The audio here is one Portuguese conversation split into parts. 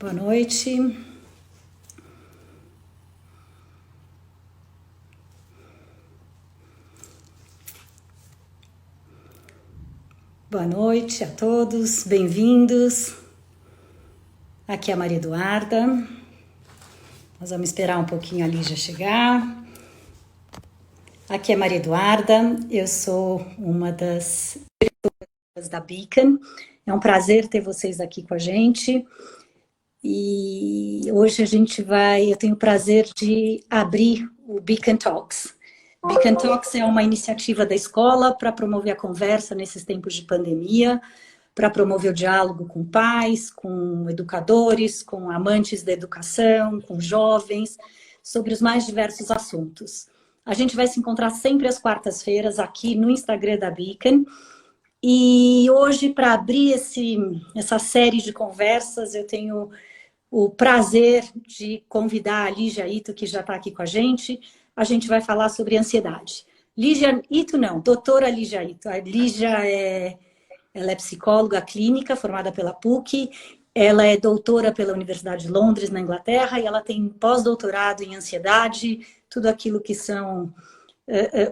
Boa noite. Boa noite a todos, bem-vindos. Aqui é a Maria Eduarda. Nós vamos esperar um pouquinho a Lígia chegar. Aqui é a Maria Eduarda, eu sou uma das diretoras da Beacon. É um prazer ter vocês aqui com a gente. E hoje eu tenho o prazer de abrir o Beacon Talks. Beacon Talks é uma iniciativa da escola para promover a conversa nesses tempos de pandemia, para promover o diálogo com pais, com educadores, com amantes da educação, com jovens, sobre os mais diversos assuntos. A gente vai se encontrar sempre às quartas-feiras aqui no Instagram da Beacon. E hoje, para abrir essa série de conversas, eu tenho o prazer de convidar a Lígia Ito, que já está aqui com a gente. A gente vai falar sobre ansiedade. Lígia Ito não, doutora Lígia Ito. A Lígia ela é psicóloga clínica, formada pela PUC. Ela é doutora pela Universidade de Londres, na Inglaterra, e ela tem pós-doutorado em ansiedade, tudo aquilo que são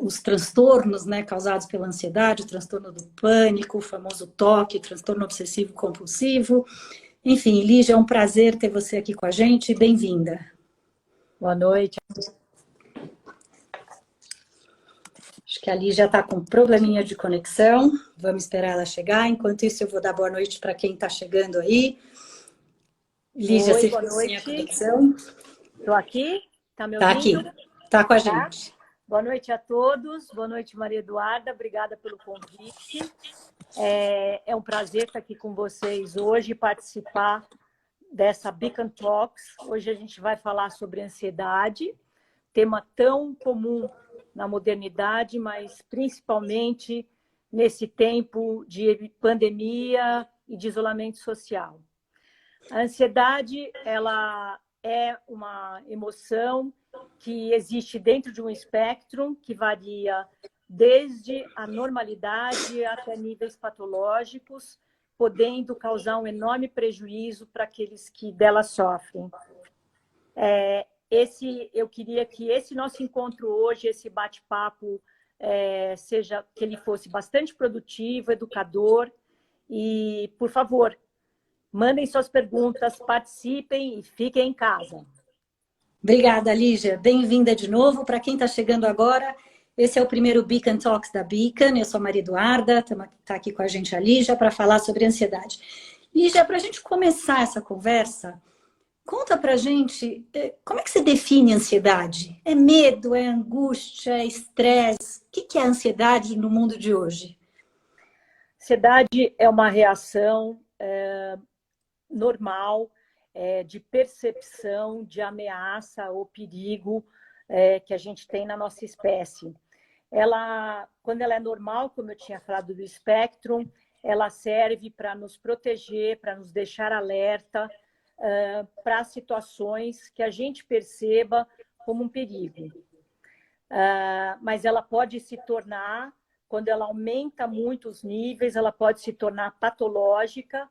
os transtornos, né, causados pela ansiedade, o transtorno do pânico, o famoso TOC, o transtorno obsessivo-compulsivo. Enfim, Lígia, é um prazer ter você aqui com a gente. Bem-vinda. Boa noite. Acho que a Lígia está com um probleminha de conexão. Vamos esperar ela chegar. Enquanto isso, eu vou dar boa noite para quem está chegando aí. Lígia, Oi, você boa ficou sem a noite. conexão? Estou aqui? Está me Está ouvindo? aqui. Está com a gente. Boa noite a todos. Boa noite, Maria Eduarda. Obrigada pelo convite. É um prazer estar aqui com vocês hoje e participar dessa Beacon Talks. Hoje a gente vai falar sobre ansiedade, tema tão comum na modernidade, mas principalmente nesse tempo de pandemia e de isolamento social. A ansiedade, ela é uma emoção que existe dentro de um espectro que varia desde a normalidade até níveis patológicos, podendo causar um enorme prejuízo para aqueles que dela sofrem. Eu queria que esse nosso encontro hoje, esse bate-papo, que ele fosse bastante produtivo, educador, e, por favor, mandem suas perguntas, participem e fiquem em casa. Obrigada, Lígia. Bem-vinda de novo. Para quem está chegando agora, esse é o primeiro Beacon Talks da Beacon. Eu sou a Maria Eduarda, está aqui com a gente a Lígia para falar sobre ansiedade. Lígia, para a gente começar essa conversa, conta para a gente como é que você define ansiedade? É medo, é angústia, é estresse? O que é ansiedade no mundo de hoje? Ansiedade é uma reação normal, de percepção de ameaça ou perigo que a gente tem na nossa espécie. Quando ela é normal, como eu tinha falado do espectro, ela serve para nos proteger, para nos deixar alerta, para situações que a gente perceba como um perigo. Mas ela pode se tornar, quando ela aumenta muito os níveis, ela pode se tornar patológica,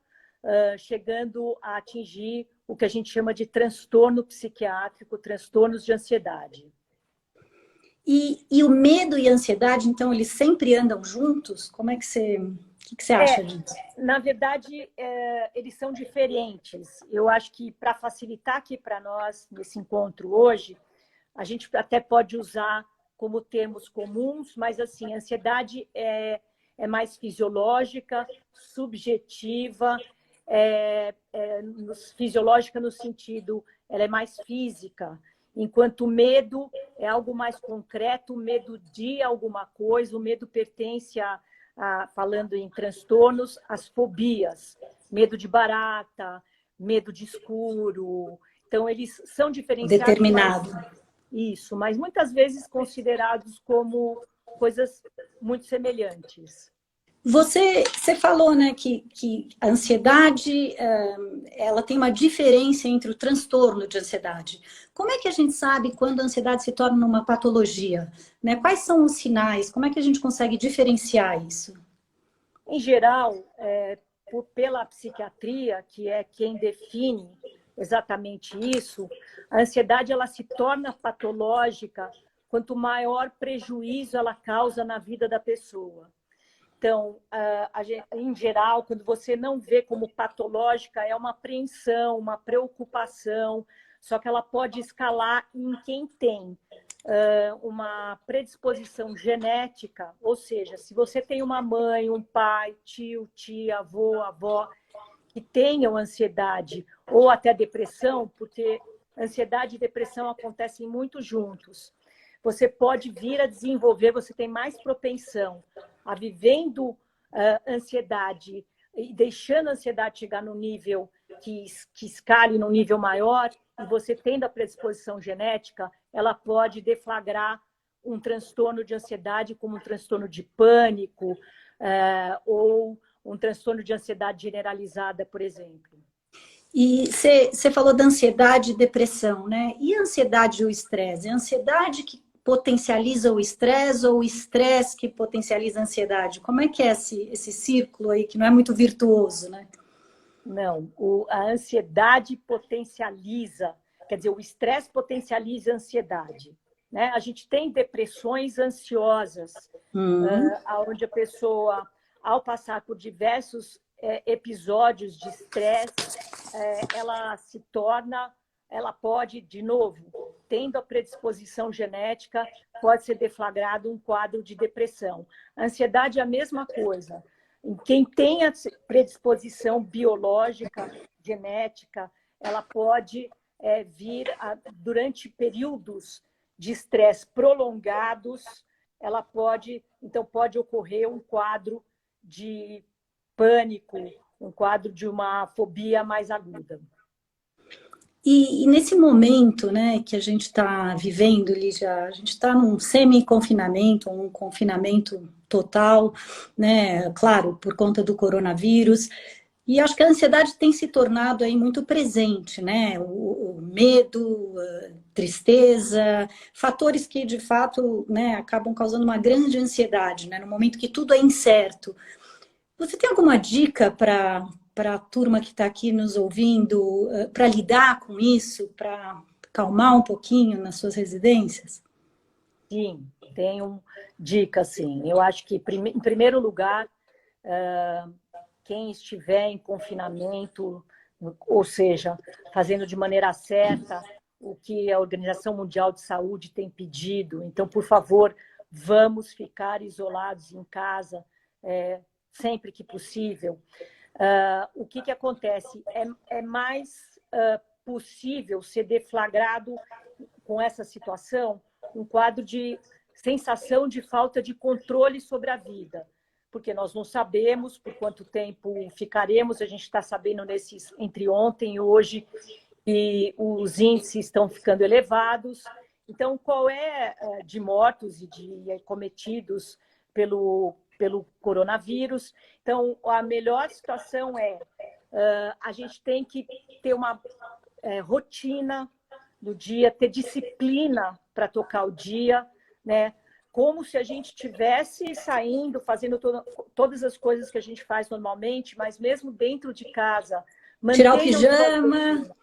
chegando a atingir o que a gente chama de transtorno psiquiátrico, transtornos de ansiedade. E o medo e a ansiedade, então, eles sempre andam juntos? Como é que o que você acha disso? Na verdade, eles são diferentes. Eu acho que, para facilitar aqui para nós, nesse encontro hoje, a gente até pode usar como termos comuns, mas, assim, a ansiedade é mais fisiológica, subjetiva, fisiológica no sentido, ela é mais física, enquanto o medo é algo mais concreto, o medo de alguma coisa, o medo pertence falando em transtornos, às fobias, medo de barata, medo de escuro. Então, eles são diferenciados. Determinado. Mas muitas vezes considerados como coisas muito semelhantes. Você falou, né, que a ansiedade ela tem uma diferença entre o transtorno de ansiedade. Como é que a gente sabe quando a ansiedade se torna uma patologia? Né? Quais são os sinais? Como é que a gente consegue diferenciar isso? Em geral, pela psiquiatria, que é quem define exatamente isso, a ansiedade ela se torna patológica quanto maior prejuízo ela causa na vida da pessoa. Então, em geral, quando você não vê como patológica, é uma apreensão, uma preocupação, só que ela pode escalar em quem tem uma predisposição genética, ou seja, se você tem uma mãe, um pai, tio, tia, avô, avó, que tenham ansiedade ou até depressão, porque ansiedade e depressão acontecem muito juntos, você pode vir a desenvolver, você tem mais propensão a vivendo ansiedade e deixando a ansiedade chegar no nível que escale num nível maior, e você tendo a predisposição genética, ela pode deflagrar um transtorno de ansiedade, como um transtorno de pânico, ou um transtorno de ansiedade generalizada, por exemplo. E você falou da ansiedade e depressão, né? E a ansiedade e o estresse? É a ansiedade que potencializa o estresse ou o estresse que potencializa a ansiedade? Como é que é esse círculo aí, que não é muito virtuoso, né? Não, a ansiedade potencializa, quer dizer, o estresse potencializa a ansiedade. Né? A gente tem depressões ansiosas, onde a pessoa, ao passar por diversos episódios de estresse, ela pode, de novo, tendo a predisposição genética, pode ser deflagrado um quadro de depressão. A ansiedade é a mesma coisa. Quem tem a predisposição biológica, genética, ela pode vir durante períodos de estresse prolongados, então pode ocorrer um quadro de pânico, um quadro de uma fobia mais aguda. E nesse momento, né, que a gente está vivendo, Lígia, a gente está num semi-confinamento, um confinamento total, né, claro, por conta do coronavírus, e acho que a ansiedade tem se tornado aí muito presente, né, o medo, a tristeza, fatores que de fato, né, acabam causando uma grande ansiedade, né, no momento que tudo é incerto. Você tem alguma dica para a turma que está aqui nos ouvindo, para lidar com isso, para calmar um pouquinho nas suas residências? Sim, tenho dica, sim. Eu acho que, em primeiro lugar, quem estiver em confinamento, ou seja, fazendo de maneira certa o que a Organização Mundial de Saúde tem pedido. Então, por favor, vamos ficar isolados em casa sempre que possível. O que acontece? É mais possível ser deflagrado com essa situação um quadro de sensação de falta de controle sobre a vida, porque nós não sabemos por quanto tempo ficaremos, a gente está sabendo entre ontem e hoje, e os índices estão ficando elevados. Então, qual é de mortos e de cometidos pelo coronavírus? Então, a melhor situação a gente tem que ter uma rotina no dia, ter disciplina para tocar o dia, né? Como se a gente estivesse saindo, fazendo todas as coisas que a gente faz normalmente, mas mesmo dentro de casa. Tirar o pijama.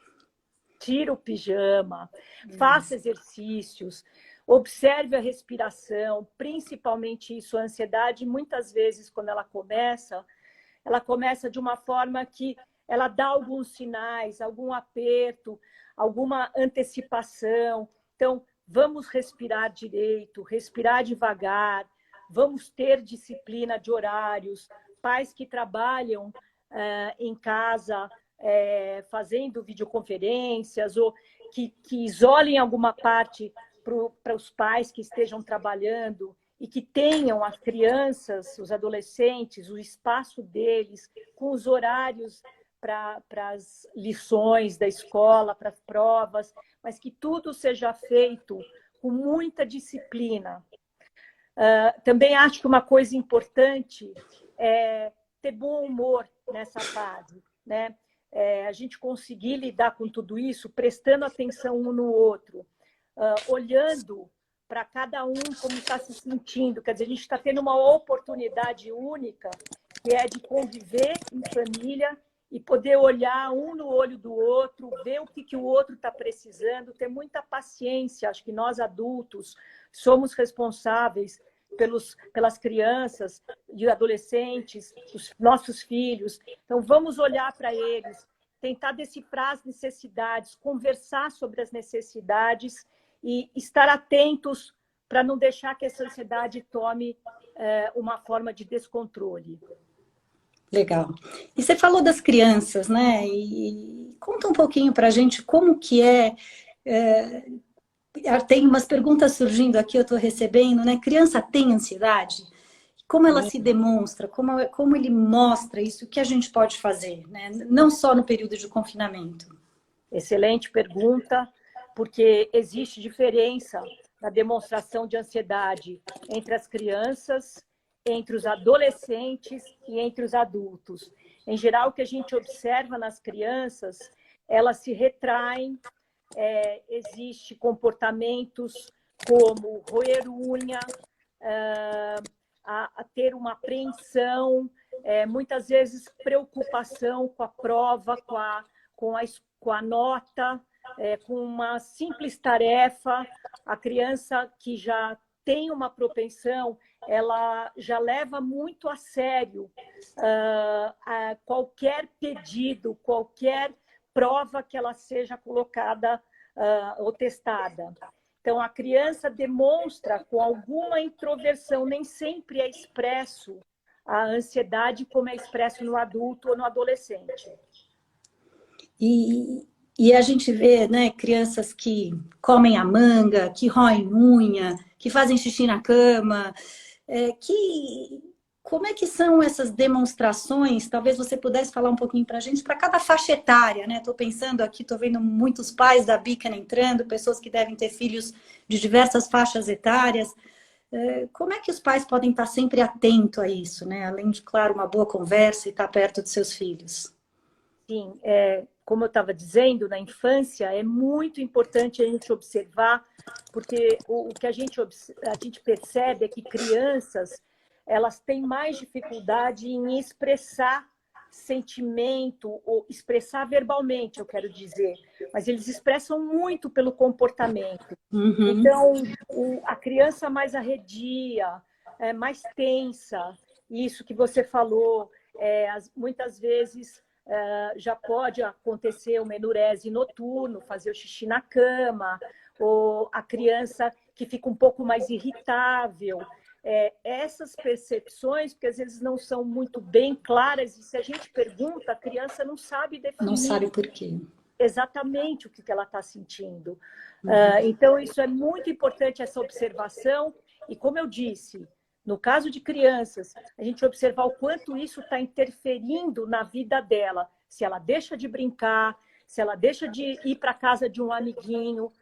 Tira o pijama, faça exercícios, observe a respiração, principalmente isso, a ansiedade, muitas vezes, quando ela começa de uma forma que ela dá alguns sinais, algum aperto, alguma antecipação. Então, vamos respirar direito, respirar devagar, vamos ter disciplina de horários, pais que trabalham em casa, fazendo videoconferências, ou que isolem alguma parte para os pais que estejam trabalhando e que tenham as crianças, os adolescentes, o espaço deles, com os horários para as lições da escola, para as provas, mas que tudo seja feito com muita disciplina. Também acho que uma coisa importante é ter bom humor nessa fase, né? A gente conseguir lidar com tudo isso, prestando atenção um no outro, olhando para cada um como está se sentindo. Quer dizer, a gente está tendo uma oportunidade única, que é de conviver em família e poder olhar um no olho do outro, ver o que o outro está precisando, ter muita paciência. Acho que nós adultos somos responsáveis pelas crianças e adolescentes, os nossos filhos. Então, vamos olhar para eles, tentar decifrar as necessidades, conversar sobre as necessidades e estar atentos para não deixar que essa ansiedade tome uma forma de descontrole. Legal. E você falou das crianças, né? E conta um pouquinho para a gente como que tem umas perguntas surgindo aqui, eu estou recebendo, né? Criança tem ansiedade? Como ela se demonstra? Como ele mostra isso? O que a gente pode fazer, né? Não só no período de confinamento. Excelente pergunta, porque existe diferença na demonstração de ansiedade entre as crianças, entre os adolescentes e entre os adultos. Em geral, o que a gente observa nas crianças, elas se retraem, existe comportamentos como roer unha, a ter uma apreensão, muitas vezes preocupação com a prova, com a nota, com uma simples tarefa. A criança que já tem uma propensão, ela já leva muito a sério qualquer pedido, qualquer prova que ela seja colocada ou testada. Então, a criança demonstra com alguma introversão, nem sempre é expresso a ansiedade como é expresso no adulto ou no adolescente. E a gente vê, né, crianças que comem a manga, que roem unha, que fazem xixi na cama, como é que são essas demonstrações? Talvez você pudesse falar um pouquinho para a gente, para cada faixa etária, né? Estou pensando aqui, estou vendo muitos pais da Beacon entrando, pessoas que devem ter filhos de diversas faixas etárias. Como é que os pais podem estar sempre atentos a isso, né? Além de, claro, uma boa conversa e estar perto de seus filhos. Sim, como eu estava dizendo, na infância é muito importante a gente observar, porque o que a gente percebe é que crianças, elas têm mais dificuldade em expressar sentimento, ou expressar verbalmente, eu quero dizer, mas eles expressam muito pelo comportamento. Uhum. Então, a criança mais arredia, mais tensa, isso que você falou, muitas vezes já pode acontecer uma enurese noturno, fazer o xixi na cama, ou a criança que fica um pouco mais irritável. Essas percepções, porque às vezes não são muito bem claras, e se a gente pergunta, a criança não sabe definir. Não sabe por quê. Exatamente o que ela está sentindo. Então, isso é muito importante, essa observação. E como eu disse, no caso de crianças, a gente observar o quanto isso está interferindo na vida dela. Se ela deixa de brincar, se ela deixa de ir para a casa de um amiguinho.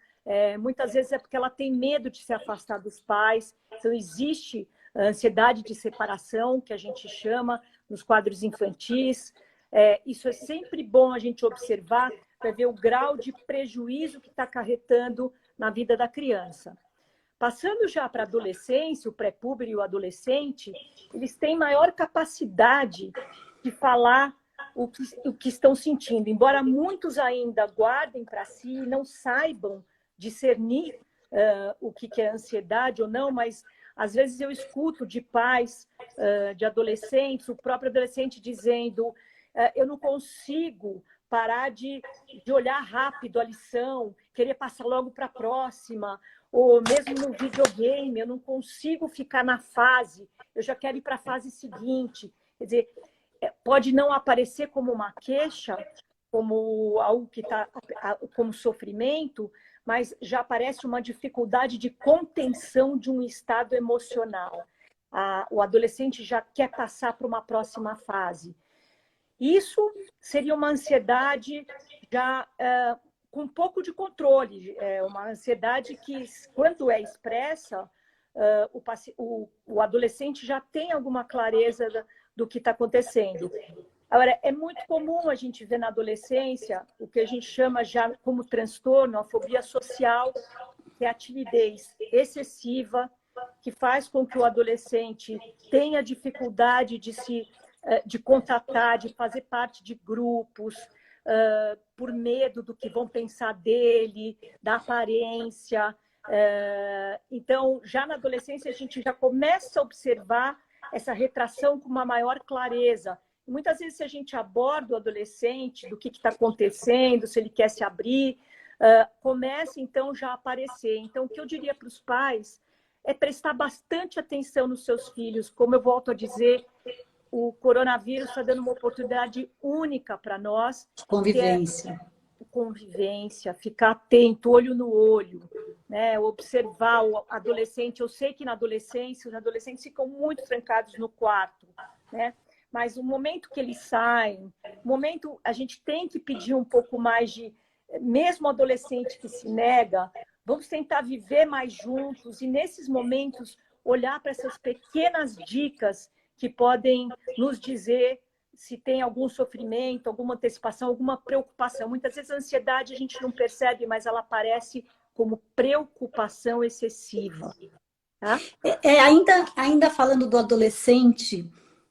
Muitas vezes é porque ela tem medo de se afastar dos pais. Então, existe a ansiedade de separação, que a gente chama nos quadros infantis. Isso é sempre bom a gente observar para ver o grau de prejuízo que está acarretando na vida da criança. Passando já para a adolescência, o pré-puber e o adolescente, eles têm maior capacidade de falar o que estão sentindo. Embora muitos ainda guardem para si e não saibam discernir o que é ansiedade ou não, mas às vezes eu escuto de pais, de adolescentes, o próprio adolescente dizendo eu não consigo parar de olhar rápido a lição, querer passar logo para a próxima, ou mesmo no videogame, eu não consigo ficar na fase, eu já quero ir para a fase seguinte. Quer dizer, pode não aparecer como uma queixa, como algo que está como sofrimento, mas já aparece uma dificuldade de contenção de um estado emocional. O adolescente já quer passar para uma próxima fase. Isso seria uma ansiedade já com um pouco de controle, uma ansiedade que, quando é expressa, o adolescente já tem alguma clareza do que está acontecendo. Agora, é muito comum a gente ver na adolescência o que a gente chama já como transtorno, a fobia social, que é a timidez excessiva, que faz com que o adolescente tenha dificuldade de se de contatar, de fazer parte de grupos, por medo do que vão pensar dele, da aparência. Então, já na adolescência, a gente já começa a observar essa retração com uma maior clareza. Muitas vezes, se a gente aborda o adolescente, do que está acontecendo, se ele quer se abrir, começa, então, já a aparecer. Então, o que eu diria para os pais é prestar bastante atenção nos seus filhos. Como eu volto a dizer, o coronavírus está dando uma oportunidade única para nós. Convivência. Convivência, ficar atento, olho no olho, né? Observar o adolescente. Eu sei que na adolescência, os adolescentes ficam muito trancados no quarto, né? Mas o momento que eles saem, o momento a gente tem que pedir um pouco mais de, mesmo o adolescente que se nega, vamos tentar viver mais juntos e nesses momentos olhar para essas pequenas dicas que podem nos dizer se tem algum sofrimento, alguma antecipação, alguma preocupação. Muitas vezes a ansiedade a gente não percebe, mas ela aparece como preocupação excessiva. Tá? Ainda falando do adolescente,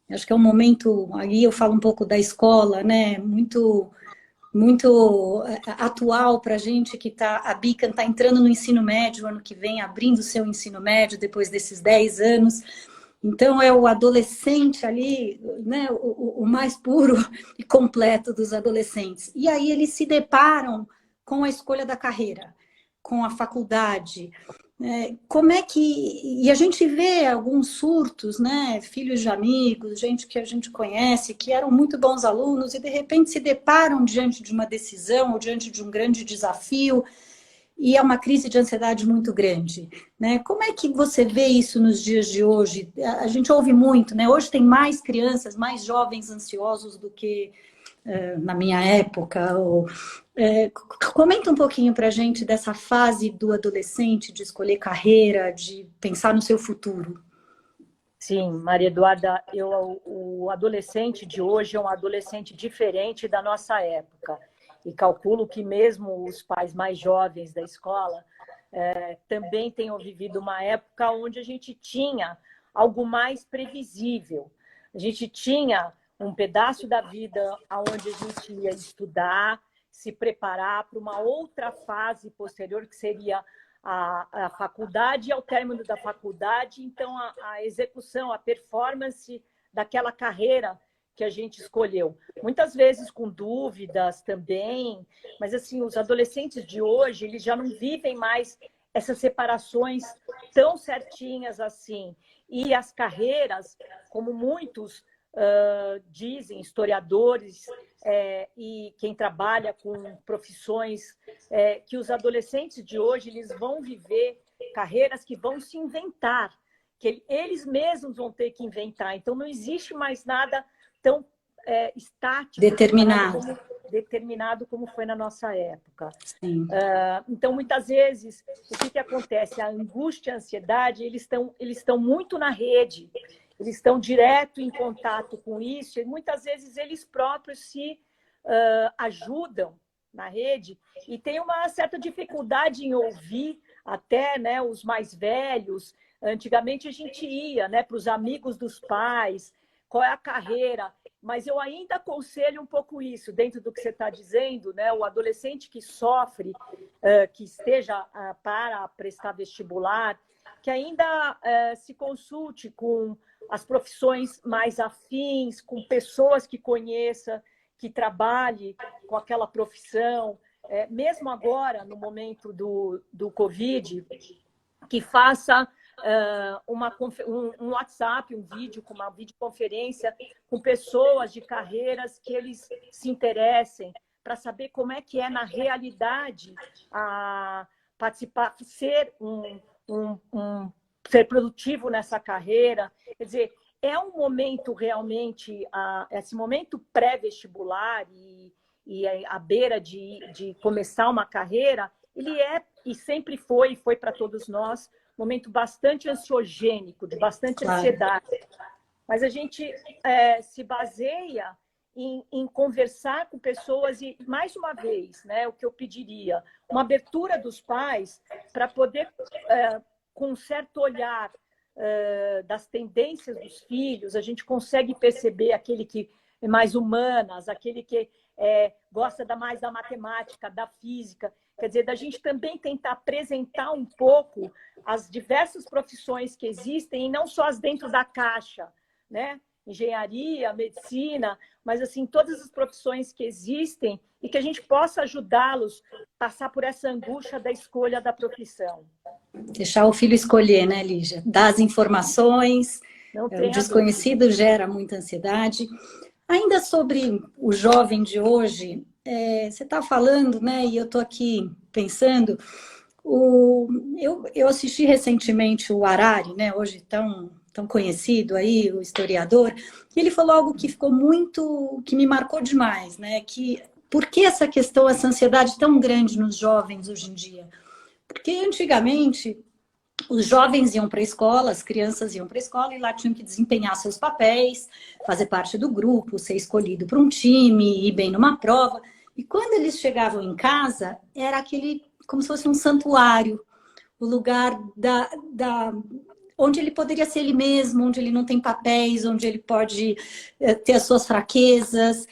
acho que é um momento, aí eu falo um pouco da escola, né? Muito atual para a gente que a Beacon está entrando no ensino médio ano que vem, abrindo o seu ensino médio depois desses 10 anos. Então, é o adolescente ali, né, o mais puro e completo dos adolescentes. E aí eles se deparam com a escolha da carreira, com a faculdade. Como é que... E a gente vê alguns surtos, né, filhos de amigos, gente que a gente conhece, que eram muito bons alunos e, de repente, se deparam diante de uma decisão ou diante de um grande desafio e é uma crise de ansiedade muito grande, né? Como é que você vê isso nos dias de hoje? A gente ouve muito, né? Hoje tem mais crianças, mais jovens ansiosos do que na minha época. Comenta um pouquinho para a gente dessa fase do adolescente, de escolher carreira, de pensar no seu futuro. Sim, Maria Eduarda, o adolescente de hoje é um adolescente diferente da nossa época. E calculo que mesmo os pais mais jovens da escola também tenham vivido uma época onde a gente tinha algo mais previsível. A gente tinha um pedaço da vida onde a gente ia estudar, se preparar para uma outra fase posterior, que seria a faculdade, e ao término da faculdade, então a execução, a performance daquela carreira que a gente escolheu. Muitas vezes com dúvidas também, mas assim, os adolescentes de hoje, eles já não vivem mais essas separações tão certinhas assim. E as carreiras, como muitos dizem, historiadores e quem trabalha com profissões, que os adolescentes de hoje eles vão viver carreiras que vão se inventar, que eles mesmos vão ter que inventar. Então, não existe mais nada tão estático, determinado como foi na nossa época. Então, muitas vezes, o que acontece? A angústia, a ansiedade, eles estão muito na rede, eles estão direto em contato com isso, e muitas vezes eles próprios se ajudam na rede e tem uma certa dificuldade em ouvir até, né, os mais velhos. Antigamente a gente ia, né, para os amigos dos pais, qual é a carreira, mas eu ainda aconselho um pouco isso, dentro do que você está dizendo, né, o adolescente que sofre, que esteja para prestar vestibular, que ainda se consulte com as profissões mais afins, com pessoas que conheça, que trabalhe com aquela profissão, mesmo agora, no momento do Covid, que faça um WhatsApp, um vídeo, com uma videoconferência com pessoas de carreiras que eles se interessem, para saber como é que é na realidade a participar, ser ser produtivo nessa carreira. Quer dizer, é um momento realmente, esse momento pré-vestibular e à beira de começar uma carreira, ele e sempre foi para todos nós, um momento bastante ansiogênico, de bastante ansiedade. Mas a gente se baseia em conversar com pessoas e, mais uma vez, né, o que eu pediria, uma abertura dos pais para poder, com um certo olhar, das tendências dos filhos, a gente consegue perceber aquele que é mais humanas, aquele que gosta mais da matemática, da física. Quer dizer, da gente também tentar apresentar um pouco as diversas profissões que existem, e não só as dentro da caixa, né? Engenharia, medicina, mas assim, todas as profissões que existem e que a gente possa ajudá-los a passar por essa angústia da escolha da profissão. Deixar o filho escolher, né, Lígia? Dar as informações, o desconhecido gera muita ansiedade. Ainda sobre o jovem de hoje, você está falando, né, e eu estou aqui pensando, eu assisti recentemente o Harari, né, hoje tão conhecido aí, o historiador, e ele falou algo que ficou que me marcou demais, né, que por que essa questão, essa ansiedade tão grande nos jovens hoje em dia? Porque antigamente os jovens iam para a escola, as crianças iam para a escola e lá tinham que desempenhar seus papéis, fazer parte do grupo, ser escolhido para um time, ir bem numa prova. E quando eles chegavam em casa, era como se fosse um santuário, o lugar onde ele poderia ser ele mesmo, onde ele não tem papéis, onde ele pode ter as suas fraquezas,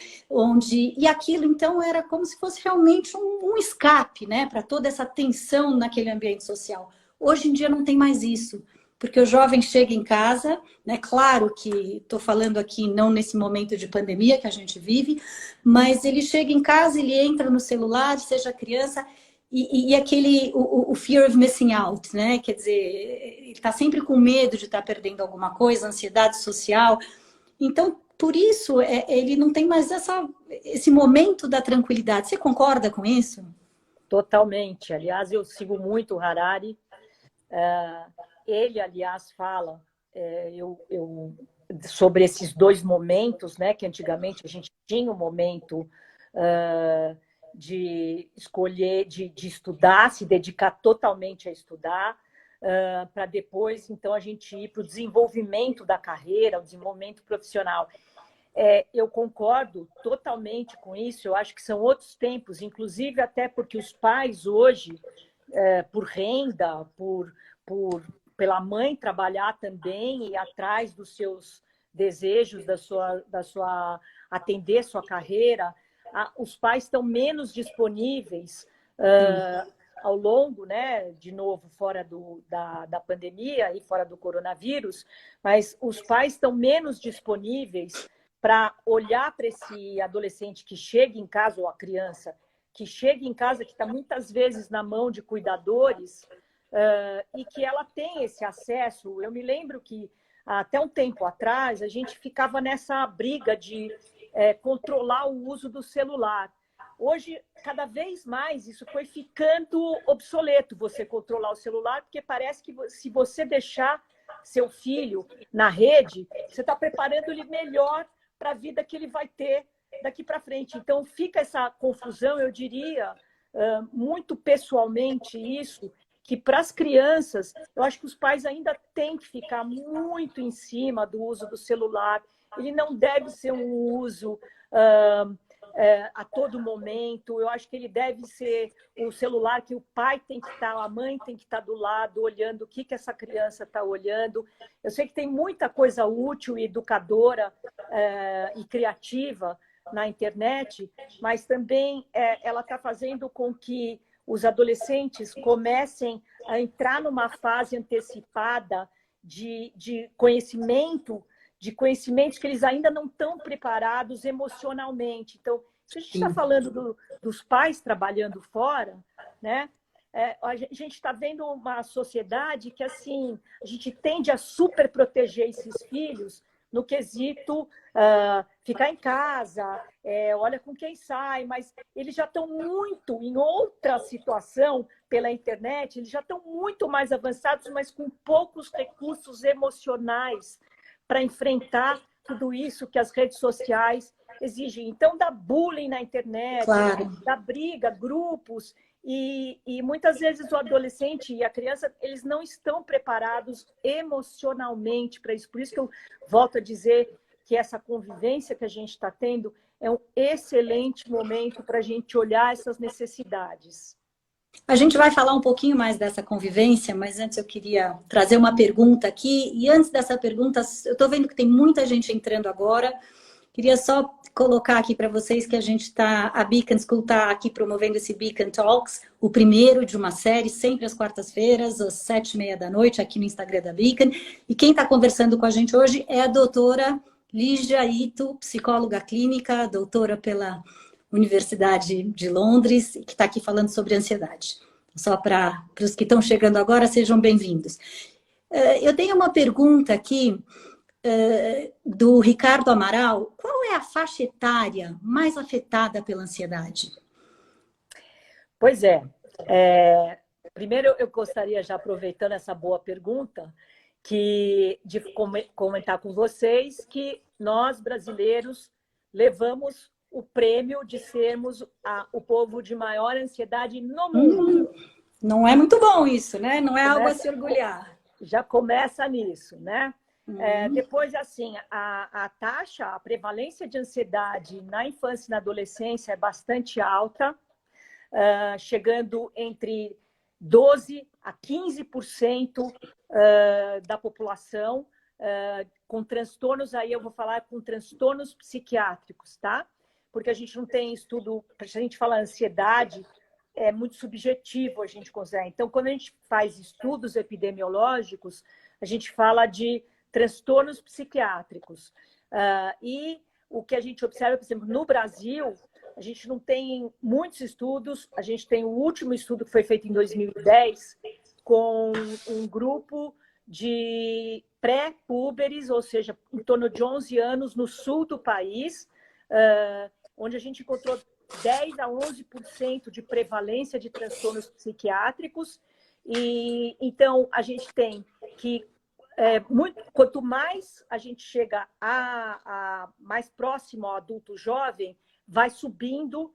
e aquilo então era como se fosse realmente um escape, né, para toda essa tensão naquele ambiente social. Hoje em dia não tem mais isso, porque o jovem chega em casa, né? Claro que estou falando aqui não nesse momento de pandemia que a gente vive, mas ele chega em casa, ele entra no celular, seja criança, e o fear of missing out, né? Quer dizer, ele está sempre com medo de estar perdendo alguma coisa, ansiedade social. Então, por isso, ele não tem mais esse momento da tranquilidade. Você concorda com isso? Totalmente. Aliás, eu sigo muito o Harari. Ele, aliás, fala sobre esses dois momentos, né? Que antigamente a gente tinha um momento de escolher, de estudar, se dedicar totalmente a estudar, para depois, então, a gente ir para o desenvolvimento da carreira, o desenvolvimento profissional. Eu concordo totalmente com isso, eu acho que são outros tempos, inclusive até porque os pais hoje, por renda, pela mãe trabalhar também e atrás dos seus desejos, atender sua carreira, os pais estão menos disponíveis ao longo, né, de novo, fora da pandemia e fora do coronavírus, mas os pais estão menos disponíveis para olhar para esse adolescente que chega em casa, ou a criança que chega em casa, que está muitas vezes na mão de cuidadores, e que ela tem esse acesso. Eu me lembro que até um tempo atrás a gente ficava nessa briga de controlar o uso do celular. Hoje, cada vez mais, isso foi ficando obsoleto, você controlar o celular, porque parece que se você deixar seu filho na rede, você está preparando ele melhor para a vida que ele vai ter daqui para frente. Então, fica essa confusão, eu diria, muito pessoalmente, isso, que para as crianças, eu acho que os pais ainda têm que ficar muito em cima do uso do celular. Ele não deve ser um uso a todo momento. Eu acho que ele deve ser um celular que o pai tem que estar, a mãe tem que estar do lado, olhando o que essa criança está olhando. Eu sei que tem muita coisa útil e educadora e criativa na internet, mas também ela está fazendo com que os adolescentes comecem a entrar numa fase antecipada de conhecimentos que eles ainda não estão preparados emocionalmente. Então, se a gente está falando dos pais trabalhando fora, né? A gente está vendo uma sociedade que, assim, a gente tende a super proteger esses filhos no quesito ficar em casa, olha com quem sai, mas eles já estão muito em outra situação pela internet, eles já estão muito mais avançados, mas com poucos recursos emocionais para enfrentar tudo isso que as redes sociais exigem. Então, dá bullying na internet, claro, dá briga, grupos, e muitas vezes o adolescente e a criança, eles não estão preparados emocionalmente para isso. Por isso que eu volto a dizer que essa convivência que a gente está tendo é um excelente momento para a gente olhar essas necessidades. A gente vai falar um pouquinho mais dessa convivência, mas antes eu queria trazer uma pergunta aqui. E antes dessa pergunta, eu estou vendo que tem muita gente entrando agora. Queria só colocar aqui para vocês que a Beacon School está aqui promovendo esse Beacon Talks, o primeiro de uma série, sempre às quartas-feiras, às 7h30 da noite, aqui no Instagram da Beacon. E quem está conversando com a gente hoje é a doutora Lígia Ito, psicóloga clínica, doutora pela Universidade de Londres, que está aqui falando sobre ansiedade. Só para os que estão chegando agora, sejam bem-vindos. Eu tenho uma pergunta aqui do Ricardo Amaral. Qual é a faixa etária mais afetada pela ansiedade? Pois primeiro eu gostaria, já aproveitando essa boa pergunta, de comentar com vocês que nós, brasileiros, levamos o prêmio de sermos o povo de maior ansiedade no mundo. Não é muito bom isso, né? Não é algo a se orgulhar. Já começa nisso, né? Depois, assim, a prevalência de ansiedade na infância e na adolescência é bastante alta, chegando entre 12% a 15% da população com transtornos, aí eu vou falar com transtornos psiquiátricos, tá? Porque a gente não tem estudo, a gente fala ansiedade, é muito subjetivo a gente considera. Então, quando a gente faz estudos epidemiológicos, a gente fala de transtornos psiquiátricos. E o que a gente observa, por exemplo, no Brasil, a gente não tem muitos estudos, a gente tem o último estudo que foi feito em 2010 com um grupo de pré-púberes, ou seja, em torno de 11 anos no sul do país, onde a gente encontrou 10% a 11% de prevalência de transtornos psiquiátricos. E então a gente tem que quanto mais a gente chega mais próximo ao adulto jovem, vai subindo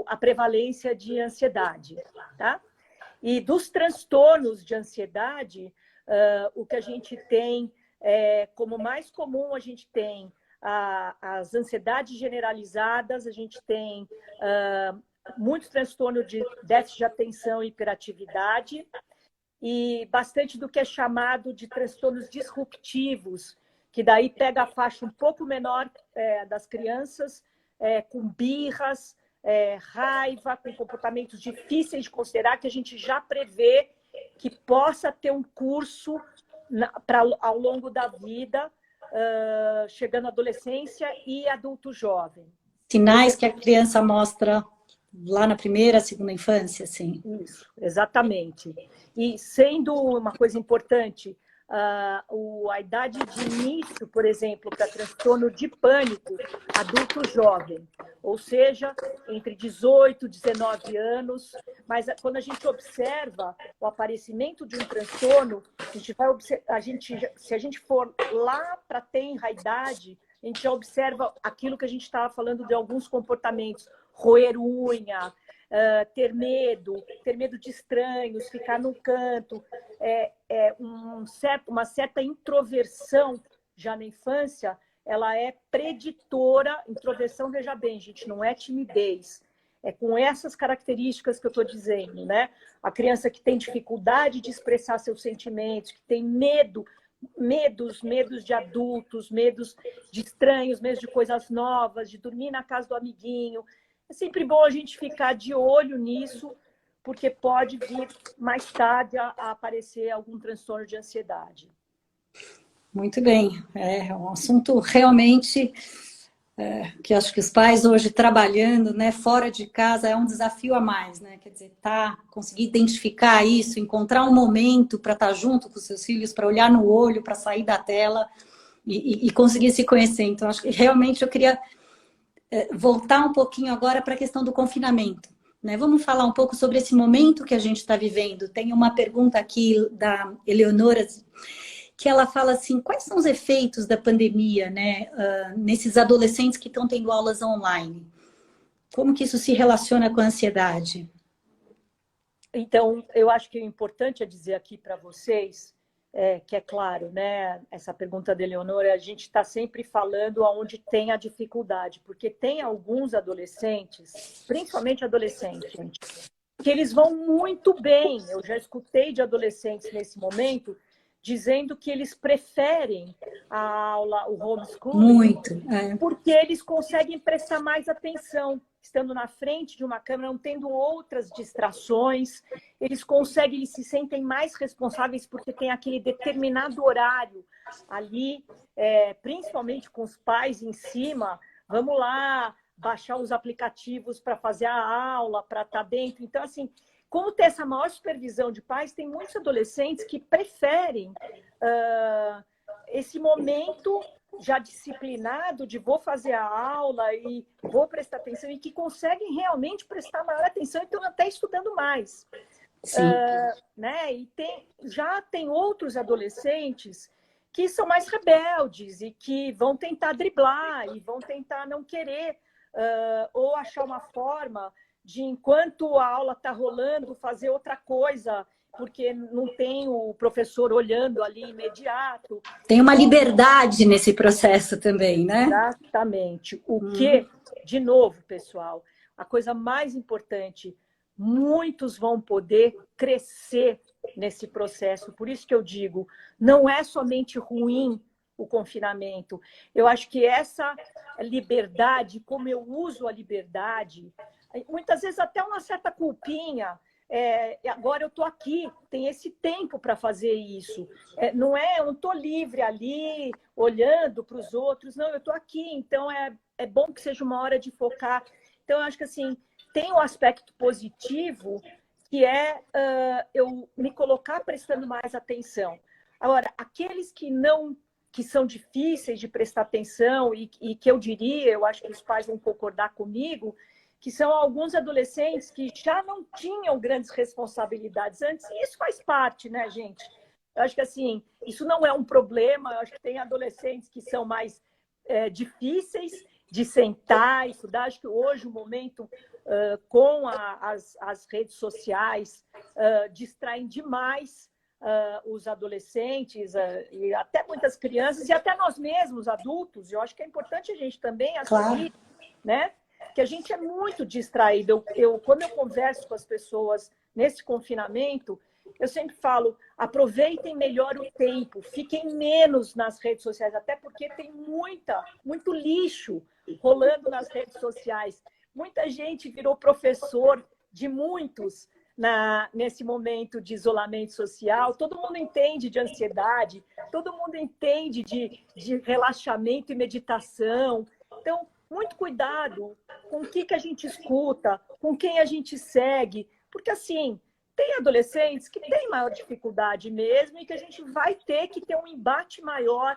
a prevalência de ansiedade, tá? E dos transtornos de ansiedade, o que a gente tem como mais comum, a gente tem as ansiedades generalizadas, a gente tem muito transtorno de déficit de atenção e hiperatividade, e bastante do que é chamado de transtornos disruptivos, que daí pega a faixa um pouco menor das crianças, com birras, raiva, com comportamentos difíceis de considerar, que a gente já prevê que possa ter um curso ao longo da vida, chegando à adolescência e adulto jovem. Sinais que a criança mostra lá na primeira, segunda infância, sim. Isso, exatamente. E sendo uma coisa importante, a idade de início, por exemplo, para transtorno de pânico, adulto jovem, ou seja, entre 18 e 19 anos, mas quando a gente observa o aparecimento de um transtorno, se a gente for lá para a tenra idade, a gente já observa aquilo que a gente estava falando de alguns comportamentos, roer unha, ter medo de estranhos, ficar num canto, uma certa introversão já na infância, ela é preditora. Introversão, veja bem, gente, não é timidez. É com essas características que eu estou dizendo, né? A criança que tem dificuldade de expressar seus sentimentos, que tem medos de adultos, medos de estranhos, medos de coisas novas, de dormir na casa do amiguinho. É sempre bom a gente ficar de olho nisso, porque pode vir mais tarde a aparecer algum transtorno de ansiedade. Muito bem. É um assunto realmente que acho que os pais hoje trabalhando, né, fora de casa é um desafio a mais, né? Quer dizer, conseguir identificar isso, encontrar um momento para estar junto com os seus filhos, para olhar no olho, para sair da tela e conseguir se conhecer. Então, acho que realmente eu queria voltar um pouquinho agora para a questão do confinamento, né? Vamos falar um pouco sobre esse momento que a gente está vivendo. Tem uma pergunta aqui da Eleonora, que ela fala assim, quais são os efeitos da pandemia, né, nesses adolescentes que estão tendo aulas online? Como que isso se relaciona com a ansiedade? Então, eu acho que o importante é dizer aqui para vocês, que é claro, né, essa pergunta da Eleonora, a gente está sempre falando aonde tem a dificuldade, porque tem alguns adolescentes, principalmente adolescentes, gente, que eles vão muito bem. Eu já escutei de adolescentes nesse momento dizendo que eles preferem a aula, o homeschooling, Muito. porque eles conseguem prestar mais atenção, estando na frente de uma câmera, não tendo outras distrações, eles conseguem, eles se sentem mais responsáveis porque tem aquele determinado horário ali, principalmente com os pais em cima, vamos lá, baixar os aplicativos para fazer a aula, para estar dentro. Então, assim, como ter essa maior supervisão de pais, tem muitos adolescentes que preferem esse momento já disciplinado de vou fazer a aula e vou prestar atenção, e que conseguem realmente prestar maior atenção e estão até estudando mais. Sim. Né? E já tem outros adolescentes que são mais rebeldes e que vão tentar driblar e vão tentar não querer ou achar uma forma de, enquanto a aula está rolando, fazer outra coisa, porque não tem o professor olhando ali imediato. Tem uma liberdade nesse processo também, né? Exatamente. O que, de novo, pessoal, a coisa mais importante, muitos vão poder crescer nesse processo. Por isso que eu digo, não é somente ruim o confinamento. Eu acho que essa liberdade, como eu uso a liberdade, muitas vezes até uma certa culpinha, agora eu estou aqui, tem esse tempo para fazer isso. Eu não estou livre ali, olhando para os outros, não, eu estou aqui, então é bom que seja uma hora de focar. Então, eu acho que assim, tem um aspecto positivo, que é eu me colocar prestando mais atenção. Agora, aqueles que são difíceis de prestar atenção e que eu diria, eu acho que os pais vão concordar comigo, que são alguns adolescentes que já não tinham grandes responsabilidades antes, e isso faz parte, né, gente? Eu acho que, assim, isso não é um problema, eu acho que tem adolescentes que são mais difíceis de sentar e estudar. Acho que hoje o momento, com as redes sociais, distraem demais os adolescentes e até muitas crianças, e até nós mesmos, adultos. Eu acho que é importante a gente também assumir, né? Que a gente é muito distraído. Quando eu converso com as pessoas nesse confinamento, eu sempre falo, aproveitem melhor o tempo, fiquem menos nas redes sociais, até porque tem muito lixo rolando nas redes sociais. Muita gente virou professor de muitos nesse momento de isolamento social. Todo mundo entende de ansiedade, todo mundo entende de relaxamento e meditação. Então, muito cuidado com o que a gente escuta, com quem a gente segue, porque, assim, tem adolescentes que têm maior dificuldade mesmo e que a gente vai ter que ter um embate maior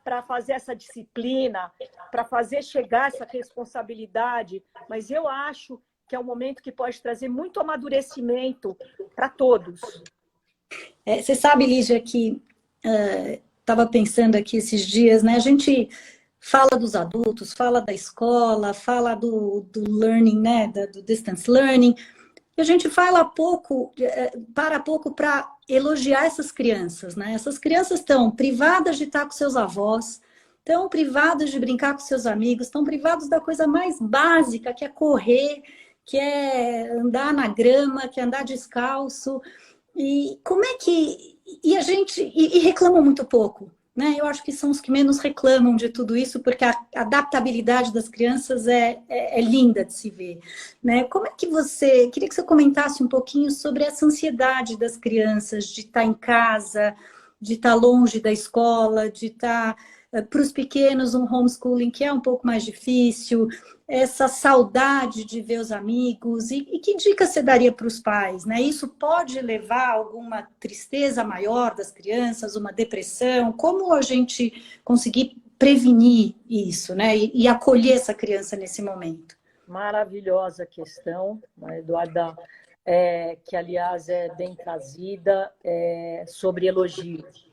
para fazer essa disciplina, para fazer chegar essa responsabilidade. Mas eu acho que é um momento que pode trazer muito amadurecimento para todos. Você sabe, Lígia, que estava pensando aqui esses dias, né? A gente fala dos adultos, fala da escola, fala do learning, né? Do distance learning. E a gente fala pouco, para pouco para elogiar essas crianças, né? Essas crianças estão privadas de estar com seus avós, estão privadas de brincar com seus amigos, estão privados da coisa mais básica, que é correr, que é andar na grama, que é andar descalço. E como é que... E a gente... E reclamam muito pouco, né? Eu acho que são os que menos reclamam de tudo isso, porque a adaptabilidade das crianças é linda de se ver, né? Como é que você... Queria que você comentasse um pouquinho sobre essa ansiedade das crianças de estar em casa, de estar longe da escola, de estar... Para os pequenos, um homeschooling que é um pouco mais difícil, essa saudade de ver os amigos, e que dica você daria para os pais, né? Isso pode levar a alguma tristeza maior das crianças, uma depressão? Como a gente conseguir prevenir isso, né? E acolher essa criança nesse momento? Maravilhosa questão, Eduarda, que, aliás, é bem trazida, sobre elogios.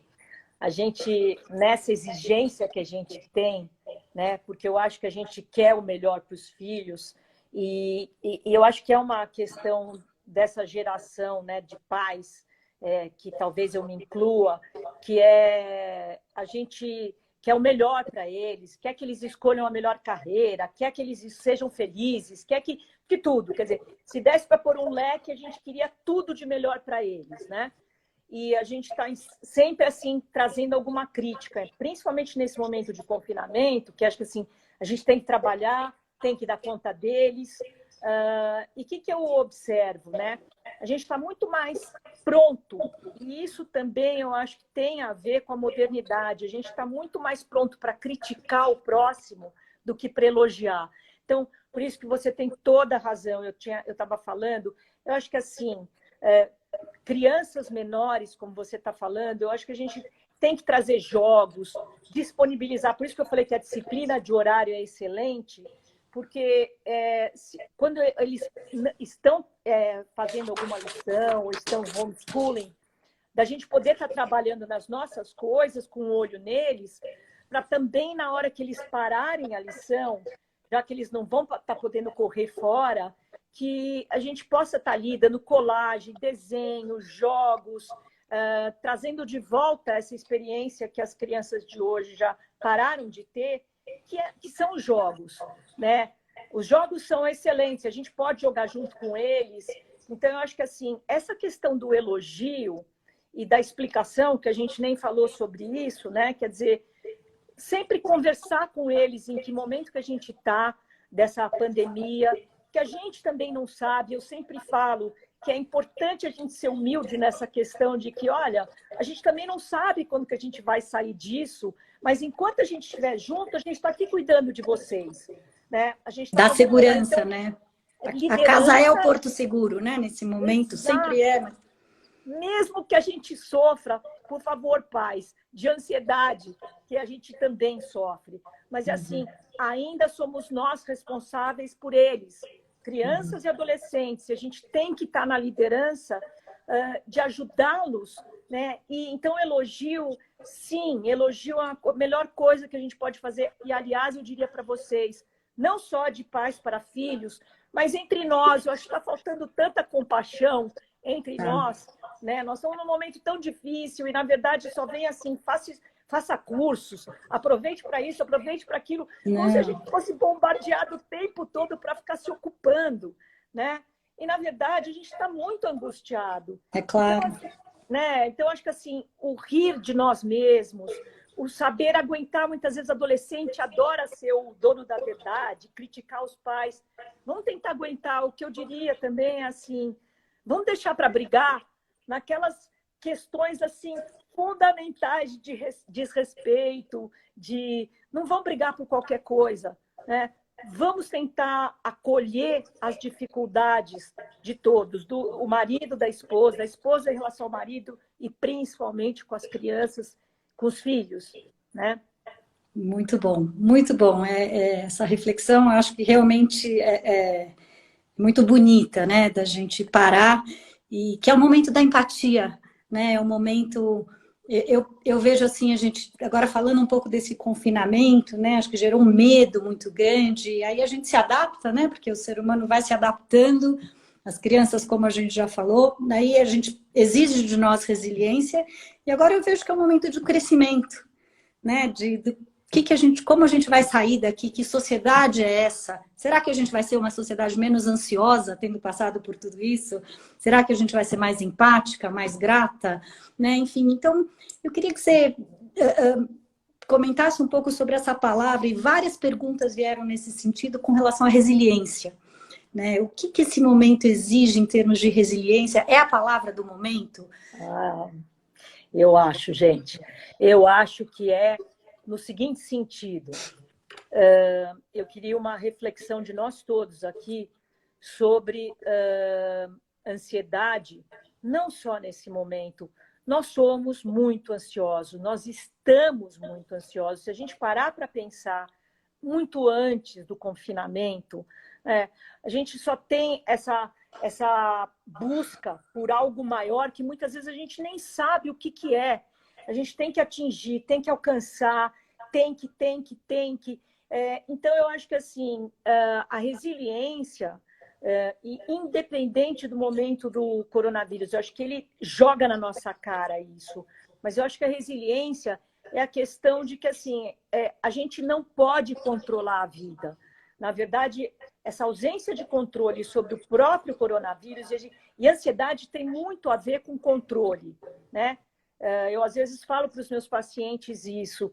A gente, nessa exigência que a gente tem, né? Porque eu acho que a gente quer o melhor para os filhos, e eu acho que é uma questão dessa geração, né, de pais, que talvez eu me inclua, que a gente quer o melhor para eles, quer que eles escolham a melhor carreira, quer que eles sejam felizes, quer que tudo. Quer dizer, se desse para pôr um leque, a gente queria tudo de melhor para eles, né? E a gente está sempre assim trazendo alguma crítica, principalmente nesse momento de confinamento, que acho que assim a gente tem que trabalhar, tem que dar conta deles. E o que eu observo, né? A gente está muito mais pronto, e isso também eu acho que tem a ver com a modernidade. A gente está muito mais pronto para criticar o próximo do que para elogiar. Então, por isso que você tem toda a razão. Eu estava falando, eu acho que assim, crianças menores, como você está falando, eu acho que a gente tem que trazer jogos, disponibilizar. Por isso que eu falei que a disciplina de horário é excelente, porque quando eles estão fazendo alguma lição ou estão homeschooling, da gente poder estar trabalhando nas nossas coisas, com o olho neles, para também, na hora que eles pararem a lição, já que eles não vão estar podendo correr fora, que a gente possa estar ali dando colagem, desenho, jogos, trazendo de volta essa experiência que as crianças de hoje já pararam de ter, que são os jogos, né? Os jogos são excelentes, a gente pode jogar junto com eles. Então, eu acho que assim, essa questão do elogio e da explicação, que a gente nem falou sobre isso, né? Quer dizer, sempre conversar com eles em que momento que a gente está dessa pandemia, que a gente também não sabe. Eu sempre falo que é importante a gente ser humilde nessa questão de que, olha, a gente também não sabe quando que a gente vai sair disso, mas enquanto a gente estiver junto, a gente está aqui cuidando de vocês, né? A gente Dá tá segurança, então, né? A liderança, casa é o porto seguro, né? Nesse momento, exato. sempre é. Mesmo que a gente sofra, por favor, pais, de ansiedade, que a gente também sofre. Mas, assim, ainda somos nós responsáveis por eles, crianças e adolescentes. A gente tem que estar na liderança de ajudá-los, né? E, então, elogio, sim, elogio é a melhor coisa que a gente pode fazer. E, aliás, eu diria para vocês, não só de pais para filhos, mas entre nós. Eu acho que está faltando tanta compaixão entre nós, né? Nós estamos num momento tão difícil e, na verdade, só vem assim, faça cursos, aproveite para isso, aproveite para aquilo, como se a gente fosse bombardeado o tempo todo para ficar se ocupando, né? E, na verdade, a gente está muito angustiado. É claro. Então, né? Então, acho que assim, o rir de nós mesmos, o saber aguentar, muitas vezes, adolescente adora ser o dono da verdade, criticar os pais. Vamos tentar aguentar. O que eu diria também é assim, vamos deixar para brigar naquelas questões assim fundamentais de desrespeito, não vão brigar por qualquer coisa, né? Vamos tentar acolher as dificuldades de todos, o marido da esposa em relação ao marido e principalmente com as crianças, com os filhos, né? Muito bom, muito bom. Essa reflexão, eu acho que realmente é muito bonita, né? Da gente parar e que é o momento da empatia, né? É o momento. Eu vejo assim, a gente agora falando um pouco desse confinamento, né? Acho que gerou um medo muito grande, e aí a gente se adapta, né? Porque o ser humano vai se adaptando, as crianças, como a gente já falou, daí a gente exige de nós resiliência, e agora eu vejo que é um momento de crescimento, né? Como a gente vai sair daqui? Que sociedade é essa? Será que a gente vai ser uma sociedade menos ansiosa, tendo passado por tudo isso? Será que a gente vai ser mais empática, mais grata? Né? Enfim, então, eu queria que você comentasse um pouco sobre essa palavra, e várias perguntas vieram nesse sentido com relação à resiliência. Né? O que esse momento exige em termos de resiliência? É a palavra do momento? Eu acho, gente. Eu acho que é no seguinte sentido. Eu queria uma reflexão de nós todos aqui sobre ansiedade, não só nesse momento. Nós somos muito ansiosos, nós estamos muito ansiosos. Se a gente parar para pensar muito antes do confinamento, a gente só tem essa busca por algo maior que muitas vezes a gente nem sabe o que é. A gente tem que atingir, tem que alcançar, tem que. Então, eu acho que assim, a resiliência, e independente do momento do coronavírus, eu acho que ele joga na nossa cara isso, mas eu acho que a resiliência é a questão de que assim, a gente não pode controlar a vida. Na verdade, essa ausência de controle sobre o próprio coronavírus e ansiedade tem muito a ver com controle, né? Eu, às vezes, falo para os meus pacientes isso.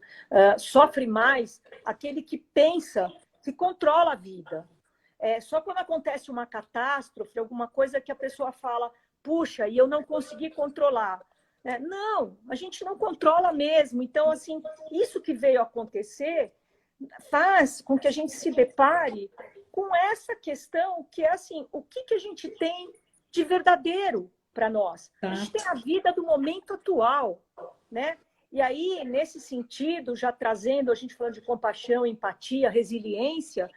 Sofre mais aquele que pensa que controla a vida. Só quando acontece uma catástrofe, alguma coisa que a pessoa fala, puxa, e eu não consegui controlar. Não, a gente não controla mesmo. Então, assim, isso que veio acontecer faz com que a gente se depare com essa questão que é assim, o que a gente tem de verdadeiro para nós? A gente tem a vida do momento atual, né? E aí, nesse sentido, já trazendo, a gente falando de compaixão, empatia, resiliência,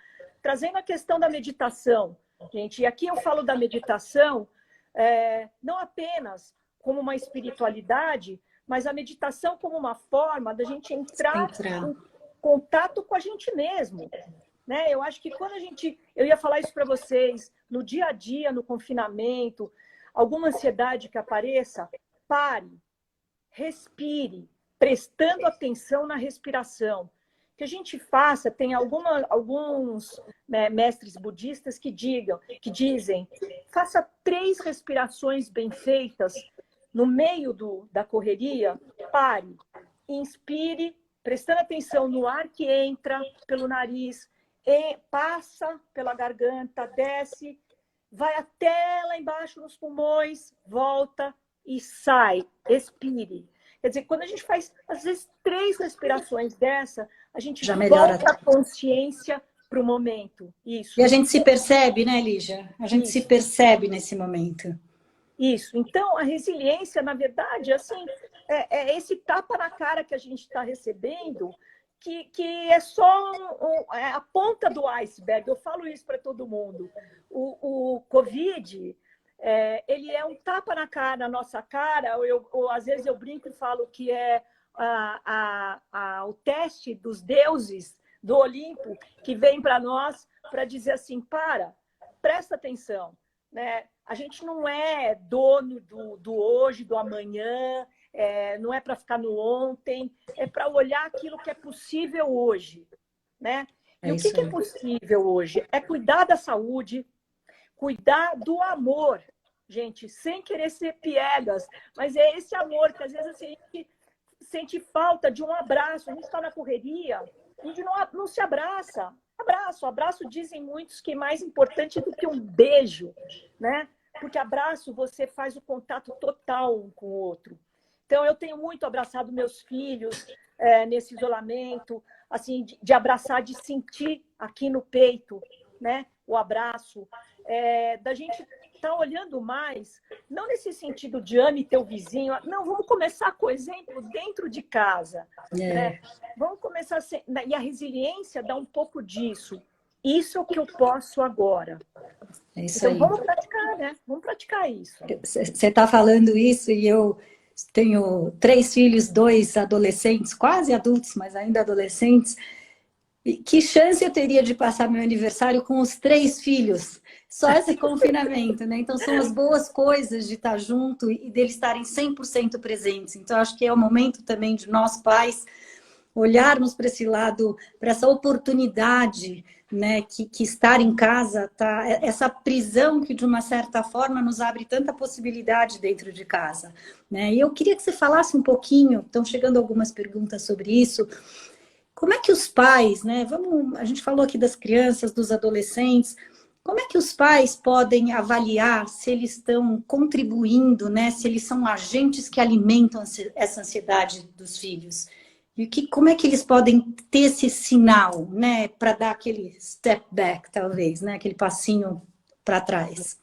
trazendo a questão da meditação, gente. E aqui eu falo da meditação não apenas como uma espiritualidade, mas a meditação como uma forma da gente entrar em contato com a gente mesmo, né? Eu acho que quando eu ia falar isso para vocês, no dia a dia, no confinamento, alguma ansiedade que apareça, pare, respire, prestando atenção na respiração. Que a gente faça, tem alguns mestres budistas que dizem, faça 3 respirações bem feitas no meio da correria, pare, inspire, prestando atenção no ar que entra pelo nariz, passa pela garganta, desce, vai até lá embaixo nos pulmões, volta e sai, expire. Quer dizer, quando a gente faz, às vezes, 3 respirações dessa, a gente já melhora volta a consciência para o momento. Isso. E a gente se percebe, né, Lígia? A gente se percebe nesse momento. Isso. Então, a resiliência, na verdade, assim, é esse tapa na cara que a gente está recebendo, que é só a ponta do iceberg. Eu falo isso para todo mundo. O Covid, ele é um tapa na nossa cara. Às vezes eu brinco e falo que é o teste dos deuses do Olimpo que vem para nós para dizer assim, presta atenção, né? A gente não é dono do hoje, do amanhã, não é para ficar no ontem, é para olhar aquilo que é possível hoje, né? E o que é possível hoje? É cuidar da saúde, cuidar do amor, gente, sem querer ser piegas, mas é esse amor que às vezes assim, a gente sente falta de um abraço, a gente está na correria, a gente não se abraça. Abraço dizem muitos que é mais importante do que um beijo, né? Porque abraço você faz o contato total um com o outro. Então eu tenho muito abraçado meus filhos nesse isolamento, assim, de abraçar, de sentir aqui no peito, né? O abraço, da gente estar olhando mais, não nesse sentido de ame teu vizinho, não, vamos começar com o exemplo dentro de casa, né? Vamos começar e a resiliência dá um pouco disso. Isso é o que eu posso agora. Então vamos praticar, né? Vamos praticar isso. Você está falando isso e eu tenho 3 filhos, 2 adolescentes, quase adultos, mas ainda adolescentes. E que chance eu teria de passar meu aniversário com os 3 filhos? Só esse confinamento, né? Então, são as boas coisas de estar junto e deles estarem 100% presentes. Então, acho que é o momento também de nós, pais, olharmos para esse lado, para essa oportunidade, né? Que estar em casa, tá? Essa prisão que, de uma certa forma, nos abre tanta possibilidade dentro de casa, né? E eu queria que você falasse um pouquinho, estão chegando algumas perguntas sobre isso. Como é que os pais, né? A gente falou aqui das crianças, dos adolescentes. Como é que os pais podem avaliar se eles estão contribuindo, né? Se eles são agentes que alimentam essa ansiedade dos filhos? E como é que eles podem ter esse sinal, né? Para dar aquele step back, talvez, né? Aquele passinho para trás.